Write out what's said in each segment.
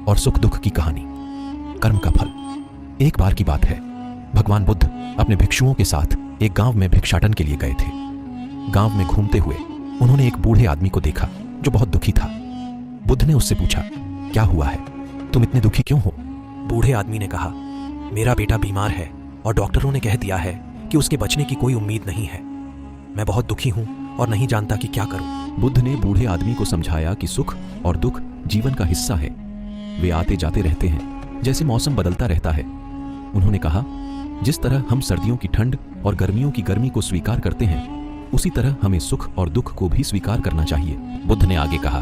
और सुख दुख की कहानी। कर्म का फल। एक बार की बात है, भगवान बुद्ध अपने भिक्षुओं के साथ एक गांव में भिक्षाटन के लिए गए थे। गांव में घूमते हुए उन्होंने एक बूढ़े आदमी को देखा जो बहुत दुखी था। बुद्ध ने उससे पूछा, क्या हुआ है, तुम इतने दुखी क्यों हो? बूढ़े आदमी ने कहा, मेरा बेटा बीमार है और डॉक्टरों ने कह दिया है कि उसके बचने की कोई उम्मीद नहीं है। मैं बहुत दुखी हूं और नहीं जानता कि क्या करूं। बुद्ध ने बूढ़े आदमी को समझाया कि सुख और दुख जीवन का हिस्सा है। वे आते जाते रहते हैं, जैसे मौसम बदलता रहता है। उन्होंने कहा, जिस तरह हम सर्दियों की ठंड और गर्मियों की गर्मी को स्वीकार करते हैं, उसी तरह हमें सुख और दुख को भी स्वीकार करना चाहिए। बुद्ध ने आगे कहा,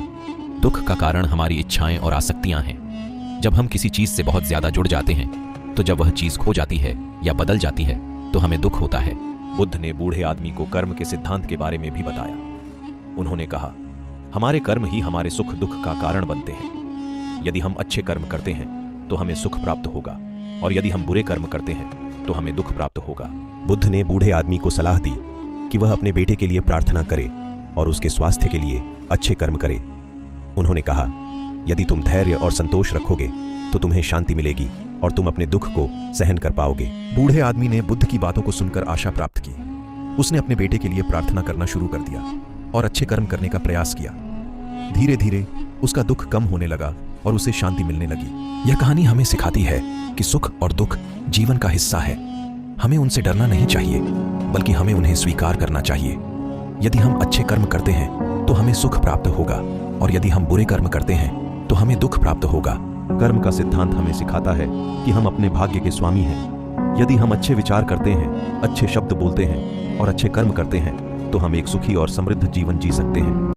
दुख का कारण हमारी इच्छाएं और आसक्तियां हैं। जब हम किसी चीज से बहुत ज्यादा जुड़ जाते हैं, तो जब वह चीज खो जाती है या बदल जाती है तो हमें दुख होता है। बुद्ध ने बूढ़े आदमी को कर्म के सिद्धांत के बारे में भी बताया। उन्होंने कहा, हमारे कर्म ही हमारे सुख दुख का कारण बनते हैं। यदि हम अच्छे कर्म करते हैं तो हमें सुख प्राप्त होगा, और यदि हम बुरे कर्म करते हैं तो हमें दुख प्राप्त होगा। बुद्ध ने बूढ़े आदमी को सलाह दी कि वह अपने बेटे के लिए प्रार्थना करे और उसके स्वास्थ्य के लिए अच्छे कर्म करे। उन्होंने कहा, यदि तुम धैर्य और संतोष रखोगे तो तुम्हें शांति मिलेगी और तुम अपने दुख को सहन कर पाओगे। बूढ़े आदमी ने बुद्ध की बातों को सुनकर आशा प्राप्त की। उसने अपने बेटे के लिए प्रार्थना करना शुरू कर दिया और अच्छे कर्म करने का प्रयास किया। धीरे धीरे उसका दुख कम होने लगा और उसे शांति मिलने लगी। यह कहानी हमें सिखाती है कि सुख और दुख जीवन का हिस्सा है। हमें उनसे डरना नहीं चाहिए, बल्कि हमें उन्हें स्वीकार करना चाहिए। यदि हम अच्छे कर्म करते हैं तो हमें सुख प्राप्त होगा, और यदि हम बुरे कर्म करते हैं तो हमें दुख प्राप्त होगा। कर्म का सिद्धांत हमें सिखाता है कि हम अपने भाग्य के स्वामी हैं। यदि हम अच्छे विचार करते हैं, अच्छे शब्द बोलते हैं और अच्छे कर्म करते हैं, तो हम एक सुखी और समृद्ध जीवन जी सकते हैं।